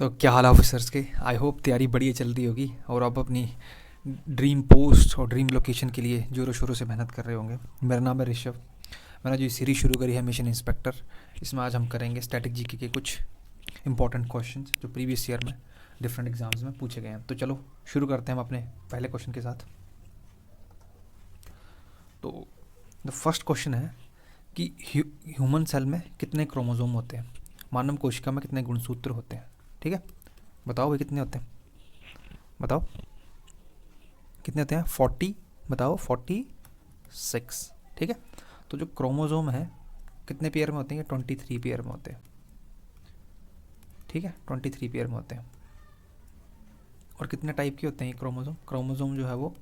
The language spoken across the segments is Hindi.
तो क्या हाल है ऑफिसर्स के। आई होप तैयारी बढ़िया चल रही होगी और आप अपनी ड्रीम पोस्ट और ड्रीम लोकेशन के लिए जोरों शोरों से मेहनत कर रहे होंगे। मेरा नाम है ऋषभ। मैंने जो सीरीज शुरू करी है मिशन इंस्पेक्टर, इसमें आज हम करेंगे स्टैटिक जीके के कुछ इंपॉर्टेंट क्वेश्चंस जो प्रीवियस ईयर में डिफरेंट एग्जाम्स में पूछे गए हैं। तो चलो शुरू करते हैं हम अपने पहले क्वेश्चन के साथ। तो द फर्स्ट क्वेश्चन है कि ह्यूमन सेल में कितने क्रोमोसोम होते हैं, मानव कोशिका में कितने गुणसूत्र होते हैं। ठीक है, बताओ भाई कितने होते हैं, बताओ कितने होते हैं। 40, बताओ 46। ठीक है, तो जो क्रोमोसोम है कितने पेयर में होते हैं, 23 पेयर में होते हैं। ठीक है, 23 पेयर में होते हैं। और कितने टाइप के होते हैं ये क्रोमोसोम। क्रोमोसोम जो है वो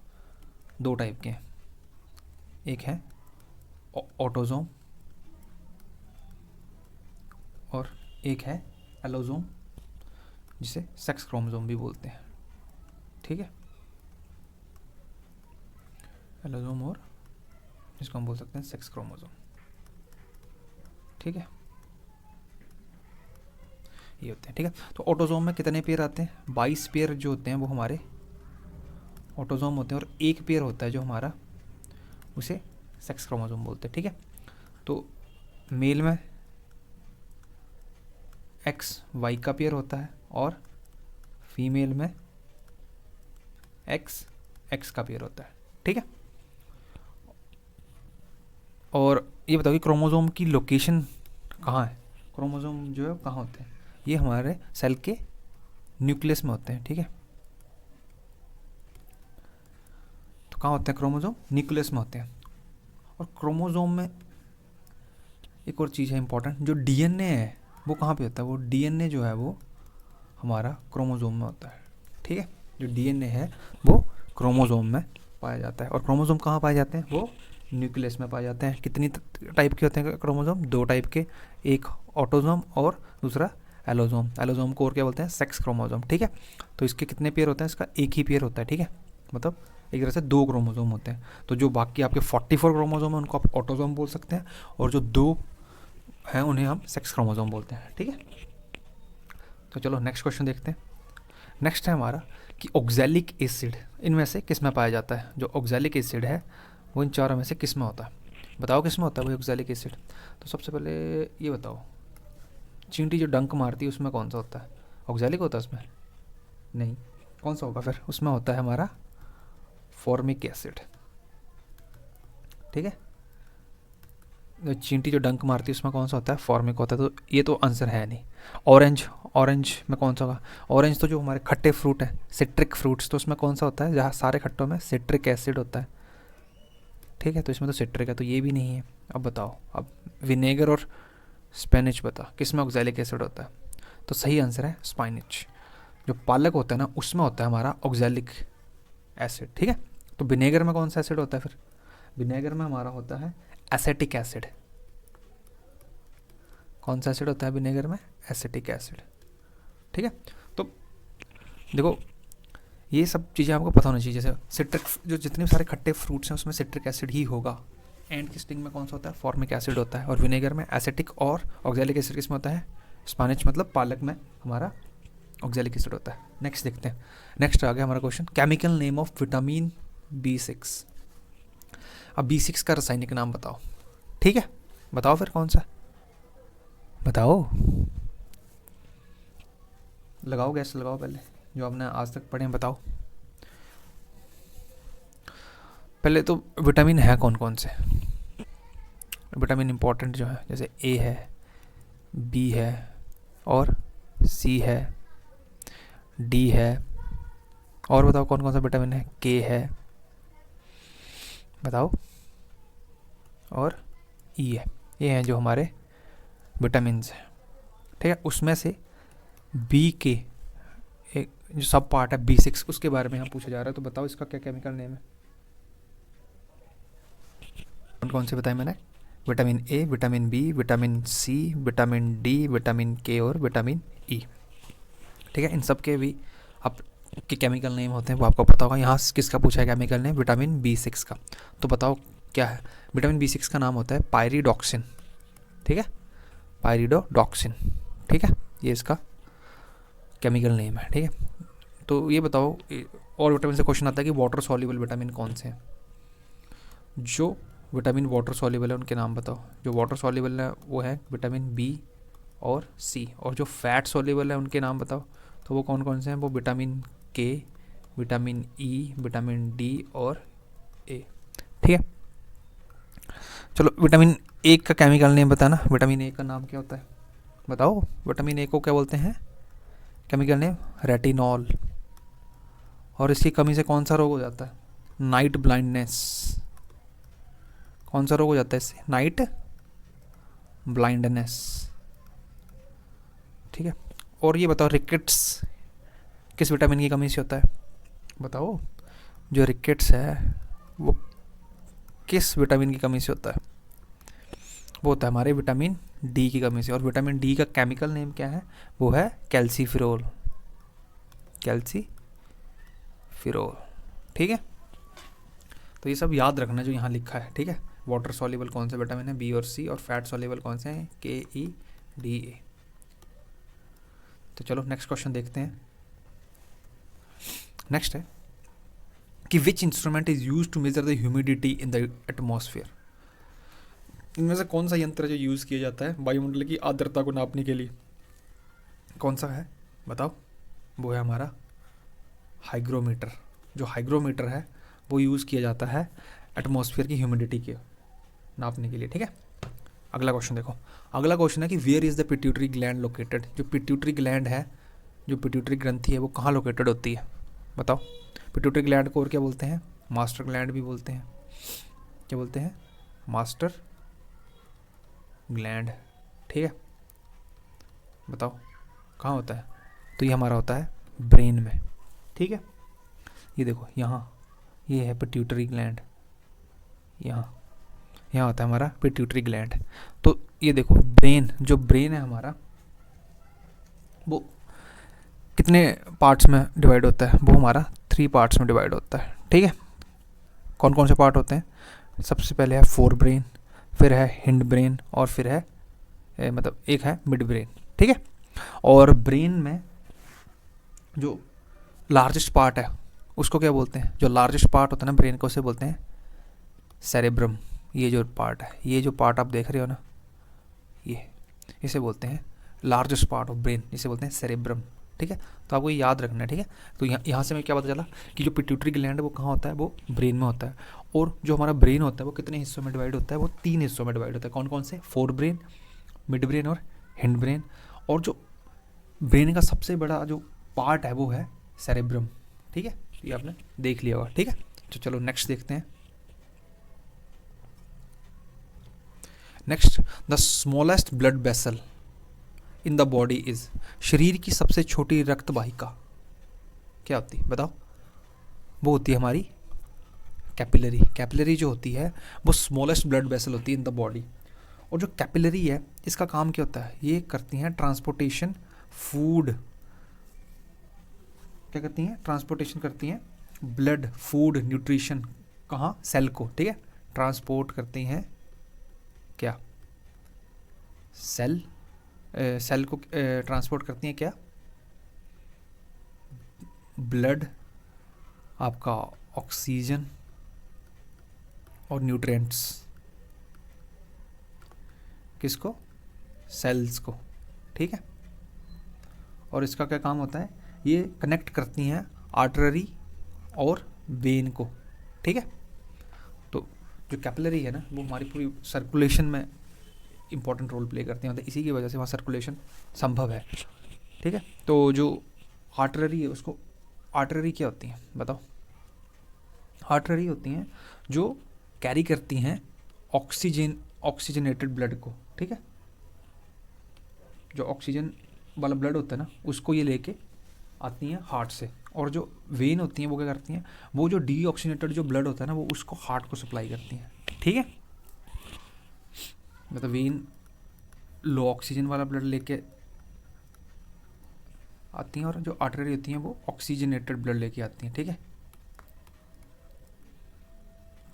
दो टाइप के हैं, एक है ऑटोसोम और एक है एलोसोम, जिसे सेक्स क्रोमोसोम भी बोलते हैं। ठीक है, एलोसोम और जिसको हम बोल सकते हैं सेक्स क्रोमोसोम। ठीक है, ये होते हैं। ठीक है, तो ऑटोसोम में कितने पेयर आते हैं, 22 पेयर जो होते हैं वो हमारे ऑटोसोम होते हैं और एक पेयर होता है जो हमारा, उसे सेक्स क्रोमोसोम बोलते हैं। ठीक है, तो मेल में एक्स वाई का पेयर होता है और फीमेल में एक्स एक्स का पेयर होता है। ठीक है, और ये बताओ कि क्रोमोसोम की लोकेशन कहाँ है। क्रोमोसोम जो है कहाँ होते हैं, ये हमारे सेल के न्यूक्लियस में होते हैं। ठीक है, तो कहाँ होते हैं क्रोमोसोम, न्यूक्लियस में होते हैं। और क्रोमोसोम में एक और चीज़ है इंपॉर्टेंट, जो डीएनए है वो कहाँ पे होता है। वो डीएनए जो है वो हमारा क्रोमोसोम में होता है। ठीक है, जो डीएनए है वो क्रोमोसोम में पाया जाता है। और क्रोमोसोम कहाँ पाए जाते हैं, वो न्यूक्लियस में पाए जाते हैं। कितनी टाइप के होते हैं क्रोमोसोम, दो टाइप के, एक ऑटोसोम और दूसरा एलोसोम। एलोसोम को और क्या बोलते हैं, सेक्स क्रोमोसोम। ठीक है, तो इसके कितने पेयर होते हैं, इसका एक ही पेयर होता है। ठीक है, मतलब एक तरह से दो क्रोमोसोम होते हैं। तो जो बाकी आपके 44 क्रोमोसोम हैं उनको आप ऑटोसोम बोल सकते हैं, और जो दो हैं उन्हें हम सेक्स क्रोमोसोम बोलते हैं। ठीक है, तो चलो नेक्स्ट क्वेश्चन देखते हैं। नेक्स्ट है हमारा कि ऑक्सैलिक एसिड इनमें से किस में पाया जाता है। जो ऑक्सैलिक एसिड है वो इन चारों में से किस में होता है, बताओ किस में होता है वो ऑक्सैलिक एसिड। तो सबसे पहले ये बताओ, चींटी जो डंक मारती है उसमें कौन सा होता है, ऑक्सैलिक होता है उसमें, नहीं, कौन सा होगा फिर, उसमें होता है हमारा फॉर्मिक एसिड। ठीक है, चींटी जो डंक मारती है उसमें कौन सा होता है, फॉर्मिक होता है। तो ये तो आंसर है नहीं। ऑरेंज, ऑरेंज में कौन सा होगा, ऑरेंज तो जो हमारे खट्टे फ्रूट है, सिट्रिक फ्रूट्स, तो उसमें कौन सा होता है, जहाँ सारे खट्टों में सिट्रिक एसिड होता है। ठीक है, तो इसमें तो सिट्रिक है, तो ये भी नहीं है। अब बताओ, अब विनेगर और स्पेनिच बता किस में ऑक्सैलिक एसिड होता है। तो सही आंसर है स्पाइनिच। जो पालक होता है ना उसमें होता है हमारा ऑक्सैलिक एसिड। ठीक है, तो विनेगर में कौन सा एसिड होता है फिर, विनेगर में हमारा होता है एसेटिक एसिड। कौन सा एसिड होता है विनेगर में, एसिटिक एसिड। ठीक है, तो देखो ये सब चीज़ें आपको पता होनी चाहिए। जैसे सिट्रिक, जो जितने सारे खट्टे फ्रूट्स हैं उसमें सिट्रिक एसिड ही होगा। एंड की स्टिंग में कौन सा होता है, फॉर्मिक एसिड होता है। और विनेगर में एसिटिक और ऑक्सैलिक एसिड किस में होता है, स्पेनिच मतलब पालक में हमारा ऑक्सैलिक एसिड होता है। नेक्स्ट देखते हैं। नेक्स्ट आ गया हमारा question, chemical name of vitamin B6। अब B6 का रासायनिक नाम बताओ। ठीक है, बताओ फिर कौन सा, बताओ, लगाओ गैस लगाओ, पहले जो आपने आज तक पढ़े हैं बताओ। पहले तो विटामिन है कौन कौन से, विटामिन इंपॉर्टेंट जो है, जैसे A है, B है और C है, D है, और बताओ कौन कौन सा विटामिन है, K है, बताओ, और E है। ये हैं जो हमारे विटामिन हैं। ठीक है, उसमें से बी के एक जो सब पार्ट है B6, उसके बारे में यहाँ पूछा जा रहा है। तो बताओ इसका क्या केमिकल नेम है, कौन कौन से बताए मैंने, vitamin A, vitamin B, vitamin C, vitamin D, vitamin K और विटामिन E। ठीक है, इन सब के भी आप के केमिकल नेम होते हैं वो आपको पता होगा। यहाँ किसका पूछा है केमिकल नेम, विटामिन B6 का। तो बताओ क्या है, विटामिन B6 का नाम होता है पायरिडॉक्सिन। ठीक है, पायरिडोडॉक्सिन। ठीक है, ये इसका केमिकल नेम है, ठीक है। तो ये बताओ, और विटामिन से क्वेश्चन आता है कि वाटर सॉल्युबल विटामिन कौन से हैं। जो विटामिन वाटर सॉल्युबल है उनके नाम बताओ। जो वाटर सॉल्युबल है वो है विटामिन बी और सी, और जो फैट सॉल्युबल है उनके नाम बताओ। तो वो कौन कौन से हैं, वो विटामिन के, विटामिन ई, विटामिन डी और ए, ठीक है। चलो विटामिन ए का केमिकल नेम बताना। विटामिन ए का नाम क्या होता है बताओ। विटामिन ए को क्या बोलते हैं, केमिकल नेम रेटिनॉल। और इसकी कमी से कौन सा रोग हो जाता है, नाइट ब्लाइंडनेस। कौन सा रोग हो जाता है इससे, नाइट ब्लाइंडनेस, ठीक है। और ये बताओ रिकेट्स किस विटामिन की कमी से होता है बताओ। जो रिकेट्स है वो किस विटामिन की कमी से होता है, वो होता है हमारे विटामिन डी की कमी से। और विटामिन डी का केमिकल नेम क्या है, वो है कैल्सीफिरोल, कैल्सीफिरोल, ठीक है। तो ये सब याद रखना जो यहाँ लिखा है, ठीक है। वाटर सॉल्युबल कौन से विटामिन है, बी और सी, और फैट सॉल्युबल कौन से हैं, के, ई, डी, ए। तो चलो नेक्स्ट क्वेश्चन देखते हैं। नेक्स्ट है कि which instrument is use to measure the humidity in the atmosphere. इनमें से कौन सा यंत्र जो यूज़ किया जाता है वायुमंडल की आर्द्रता को नापने के लिए, कौन सा है बताओ। वो है हमारा हाइग्रोमीटर। जो हाइग्रोमीटर है वो यूज़ किया जाता है एटमॉस्फेयर की ह्यूमिडिटी के नापने के लिए, ठीक है। अगला क्वेश्चन देखो। अगला क्वेश्चन है कि where is the pituitary gland located. जो पिट्यूटरी ग्लैंड है, जो पिट्यूटरी ग्रंथि है, वो कहाँ लोकेटेड होती है बताओ। पिट्यूटरी ग्लैंड को और क्या बोलते हैं, मास्टर ग्लैंड भी बोलते हैं। क्या बोलते हैं, मास्टर ग्लैंड, ठीक है। बताओ कहाँ होता है, तो ये हमारा होता है ब्रेन में, ठीक है। ये देखो यहाँ, ये है पिट्यूटरी ग्लैंड, यहाँ होता है हमारा पिट्यूटरी ग्लैंड। तो ये देखो ब्रेन, जो ब्रेन है हमारा वो कितने पार्ट्स में डिवाइड होता है, वो हमारा 3 पार्ट्स में डिवाइड होता है, ठीक है। कौन कौन से पार्ट होते हैं, सबसे पहले है फोर ब्रेन, फिर है हिंड ब्रेन, और फिर है मतलब एक है मिड ब्रेन, ठीक है। और ब्रेन में जो लार्जेस्ट पार्ट है उसको क्या बोलते हैं, जो लार्जेस्ट पार्ट होता है ना ब्रेन को, उसे बोलते हैं सेरेब्रम। ये जो पार्ट है, ये जो पार्ट आप देख रहे हो ना, ये इसे बोलते हैं लार्जेस्ट पार्ट ऑफ ब्रेन, इसे बोलते हैं सेरेब्रम, ठीक है। तो आपको ये याद रखना है, ठीक है। तो यहाँ से मैं क्या पता चला कि जो पिट्यूटरी ग्लैंड है वो कहाँ होता है, वो ब्रेन में होता है। और जो हमारा ब्रेन होता है वो कितने हिस्सों में डिवाइड होता है, वो 3 हिस्सों में डिवाइड होता है। कौन कौन से, फोर ब्रेन, मिड ब्रेन और हिंड ब्रेन। और जो ब्रेन का सबसे बड़ा जो पार्ट है वो है सेरेब्रम, ठीक है। ये आपने देख लिया होगा, ठीक है। तो चलो नेक्स्ट देखते हैं। Next, the smallest blood vessel in the body is. शरीर की सबसे छोटी रक्त वाहिका क्या होती है बताओ। वो होती है हमारी कैपिलरी। कैपिलरी जो होती है वो स्मॉलेस्ट ब्लड वेसल होती है इन द बॉडी। और जो कैपिलरी है इसका काम क्या होता है, ये करती हैं ट्रांसपोर्टेशन फूड। क्या करती हैं, ट्रांसपोर्टेशन करती हैं ब्लड, फूड, न्यूट्रिशन, कहाँ, सेल को, ठीक है। ट्रांसपोर्ट करती हैं क्या, सेल को ट्रांसपोर्ट करती हैं क्या, ब्लड, आपका ऑक्सीजन और न्यूट्रिएंट्स। किसको, सेल्स को, ठीक है। और इसका क्या काम होता है, ये कनेक्ट करती हैं आर्टरी और वेन को, ठीक है। तो जो कैपिलरी है ना वो हमारी पूरी सर्कुलेशन में इंपॉर्टेंट रोल प्ले करते हैं, मतलब इसी की वजह से वहाँ सर्कुलेशन संभव है, ठीक है। तो जो आर्टरी है उसको, आर्टरी क्या होती हैं बताओ। आर्टरी होती हैं जो कैरी करती हैं ऑक्सीजनेटेड ब्लड को, ठीक है। जो ऑक्सीजन वाला ब्लड होता है ना उसको ये लेके आती हैं हार्ट से। और जो वेन होती हैं वो क्या करती हैं, वो जो डीऑक्सीजनेटेड जो ब्लड होता है ना वो उसको हार्ट को सप्लाई करती हैं, ठीक है। मतलब वेन लो ऑक्सीजन वाला ब्लड लेके आती हैं और जो आर्टरी होती हैं वो ऑक्सीजनेटेड ब्लड लेके आती हैं, ठीक है।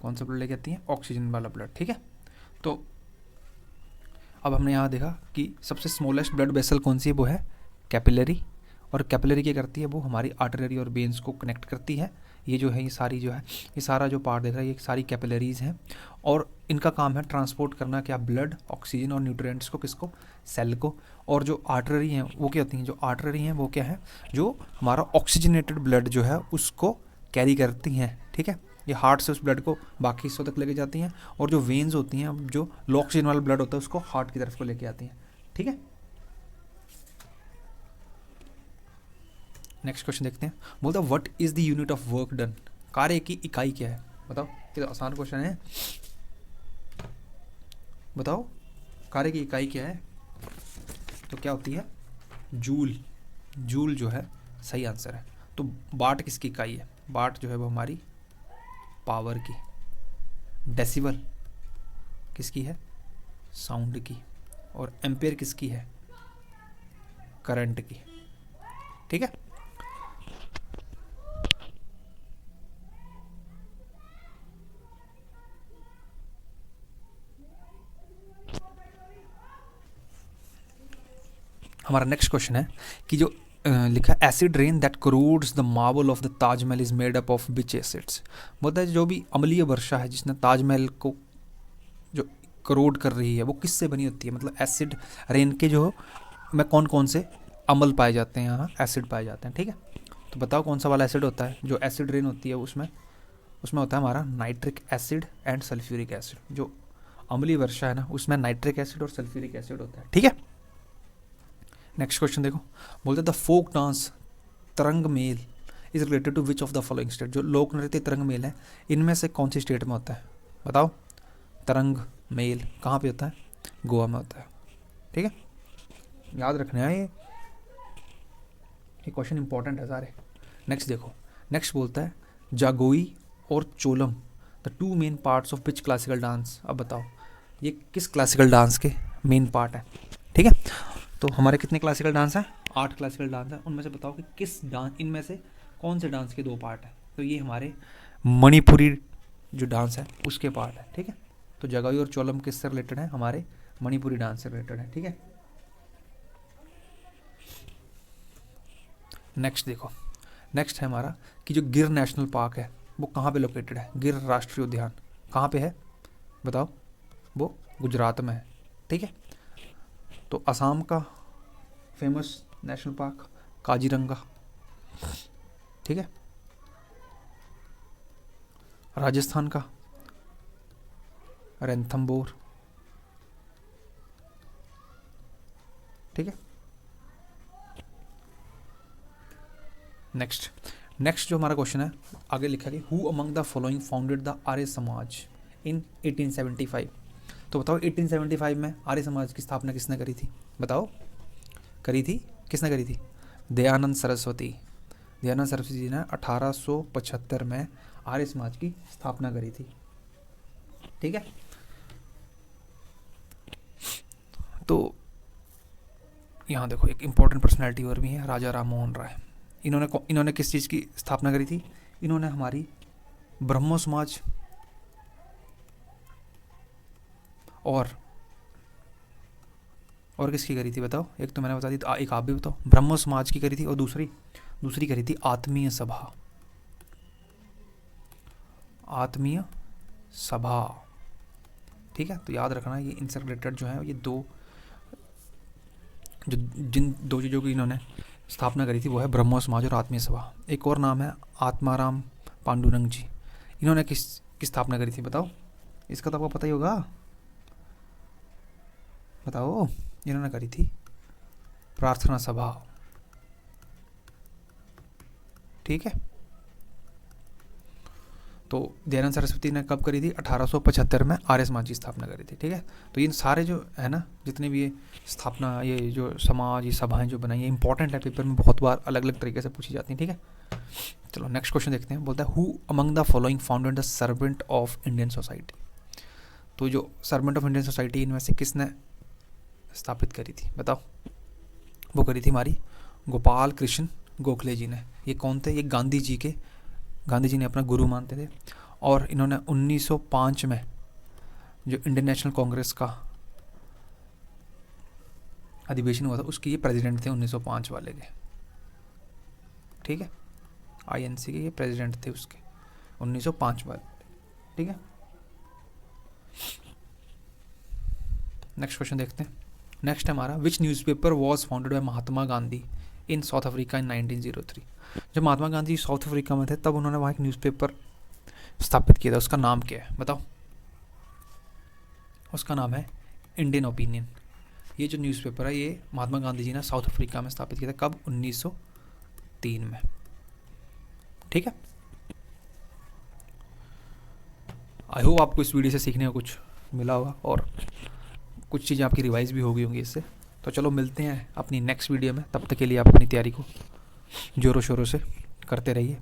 कौन सा ब्लड लेके आती हैं, ऑक्सीजन वाला ब्लड, ठीक है। तो अब हमने यहाँ देखा कि सबसे स्मॉलेस्ट ब्लड वेसल कौन सी है, वो है कैपिलरी। और कैपिलरी क्या करती है, वो हमारी आर्टरी और वेन्स को कनेक्ट करती है। ये जो है ये सारी जो है ये सारा जो पार्ट देख रहा है ये सारी कैपिलरीज हैं और इनका काम है ट्रांसपोर्ट करना क्या, ब्लड, ऑक्सीजन और न्यूट्रिएंट्स को, किसको, सेल को। और जो आर्टरी हैं वो क्या होती हैं, जो आर्टरी हैं वो क्या है, जो हमारा ऑक्सीजनेटेड ब्लड जो है उसको कैरी करती हैं, ठीक है। ये हार्ट से उस ब्लड को बाकी हिस्सों तक लेके जाती हैं और जो वेन्स होती हैं, जो लो ऑक्सीजन वाला ब्लड होता है उसको हार्ट की तरफ को लेके आती हैं, ठीक है। नेक्स्ट क्वेश्चन देखते हैं। बोलता है what is the unit of work done, कार्य की इकाई क्या है, बताओ। ये तो आसान क्वेश्चन है, बताओ कार्य की इकाई क्या है। तो क्या होती है, जूल। जूल जो है सही आंसर है। तो वाट किसकी इकाई है, वाट जो है वो हमारी पावर की। डेसिबल किसकी है, साउंड की। और एम्पेयर किसकी है, करंट की, ठीक है। हमारा नेक्स्ट क्वेश्चन है कि जो लिखा है acid rain that crores the marble of the Taj Mahal is made up of which acids. बोलता है जो भी अम्लीय वर्षा है जिसने ताजमहल को जो करोड कर रही है वो किससे बनी होती है, मतलब एसिड रेन के जो में कौन कौन से अम्ल पाए जाते हैं, यहाँ एसिड पाए जाते हैं, ठीक है। तो बताओ कौन सा वाला एसिड होता है, जो एसिड रेन होती है उसमें होता है हमारा nitric acid and sulphuric acid. जो अम्लीय वर्षा है ना उसमें नाइट्रिक एसिड और सल्फ्यूरिक एसिड होता है, ठीक है। नेक्स्ट क्वेश्चन देखो। बोलते the folk dance Tarangamel is related to which of the following state. जो लोक नृत्य तरंग मेल है इनमें से कौन सी स्टेट में होता है, बताओ। तरंग मेल कहाँ पे होता है, गोवा में होता है, ठीक है। याद रखना है ये क्वेश्चन इंपॉर्टेंट है सारे। नेक्स्ट देखो, नेक्स्ट बोलता है जागोई और Cholom the two main parts of which classical dance. अब बताओ ये किस क्लासिकल डांस के मेन पार्ट है, ठीक है। तो हमारे कितने क्लासिकल डांस हैं, 8 क्लासिकल डांस हैं। उनमें से बताओ कि किस डांस, इनमें से कौन से डांस के 2 पार्ट हैं। तो ये हमारे मणिपुरी जो डांस है उसके पार्ट है, ठीक है। तो जगाई और चोलम किससे रिलेटेड है, हमारे मणिपुरी डांस से रिलेटेड है, ठीक है। नेक्स्ट देखो, नेक्स्ट है हमारा कि जो गिर नेशनल पार्क है वो कहाँ पे लोकेटेड है। गिर राष्ट्रीय उद्यान कहाँ पे है, बताओ। वो गुजरात में है, ठीक है। तो असम का फेमस नेशनल पार्क काजीरंगा, ठीक है। राजस्थान का रणथंबोर, ठीक है। नेक्स्ट जो हमारा क्वेश्चन है आगे लिखा कि who among the following founded the Arya Samaj in 1875। तो बताओ 1875 में आर्य समाज की स्थापना किसने करी थी, बताओ। करी थी, किसने करी थी, दयानंद सरस्वती। दयानंद सरस्वती जी ने 1875 में आर्य समाज की स्थापना करी थी, ठीक है। तो यहाँ देखो एक इम्पॉर्टेंट पर्सनैलिटी और भी है, राजा राम मोहन राय। इन्होंने किस चीज़ की स्थापना करी थी, इन्होंने हमारी ब्रह्मो समाज और किसकी करी थी बताओ। एक तो मैंने बता दी, एक आप भी बताओ। ब्रह्मो समाज की करी थी और दूसरी करी थी आत्मीय सभा। आत्मीय सभा, ठीक है। तो याद रखना ये इनसे रिलेटेड जो है ये जिन 2 चीज़ों की इन्होंने स्थापना करी थी वो है ब्रह्मो समाज और आत्मीय सभा। एक और नाम है आत्माराम पांडुरंग जी। इन्होंने किस स्थापना करी थी बताओ, इसका तो आपको पता ही होगा, बताओ। इन्होंने करी थी प्रार्थना सभा, ठीक है। तो दयानंद सरस्वती ने कब करी थी, 1875 में आर्य समाज की स्थापना करी थी, ठीक है। तो इन सारे जो है ना जितने भी ये स्थापना, ये जो समाज, ये सभाएं जो बनाई है इंपॉर्टेंट है, पेपर में बहुत बार अलग अलग तरीके से पूछी जाती हैं, ठीक है। चलो नेक्स्ट क्वेश्चन देखते हैं। बोलता है who among the following founded the servant of Indian society. तो जो सर्वेंट ऑफ इंडियन सोसाइटी इनमें से किसने स्थापित करी थी बताओ। वो करी थी हमारी गोपाल कृष्ण गोखले जी ने। ये कौन थे, ये गांधी जी ने अपना गुरु मानते थे। और इन्होंने 1905 में जो इंडियन नेशनल कांग्रेस का अधिवेशन हुआ था उसके ये प्रेसिडेंट थे 1905 वाले के, ठीक है, INC के ये प्रेसिडेंट थे उसके 1905 वाले, ठीक है। नेक्स्ट क्वेश्चन देखते हैं। नेक्स्ट है हमारा, which newspaper was founded by Mahatma Gandhi in South Africa in 1903। जब महात्मा गांधी साउथ अफ्रीका में थे तब उन्होंने वहाँ एक न्यूज़पेपर स्थापित किया था, उसका नाम क्या है बताओ। उसका नाम है इंडियन ओपिनियन। ये जो न्यूज़पेपर है ये महात्मा गांधी जी ने साउथ अफ्रीका में स्थापित किया था, कब, 1903 में, ठीक है। आई होप आपको इस वीडियो से सीखने को कुछ मिला होगा और कुछ चीज़ें आपकी रिवाइज भी हो गई होंगी इससे। तो चलो मिलते हैं अपनी नेक्स्ट वीडियो में, तब तक के लिए आप अपनी तैयारी को ज़ोरों शोरों से करते रहिए।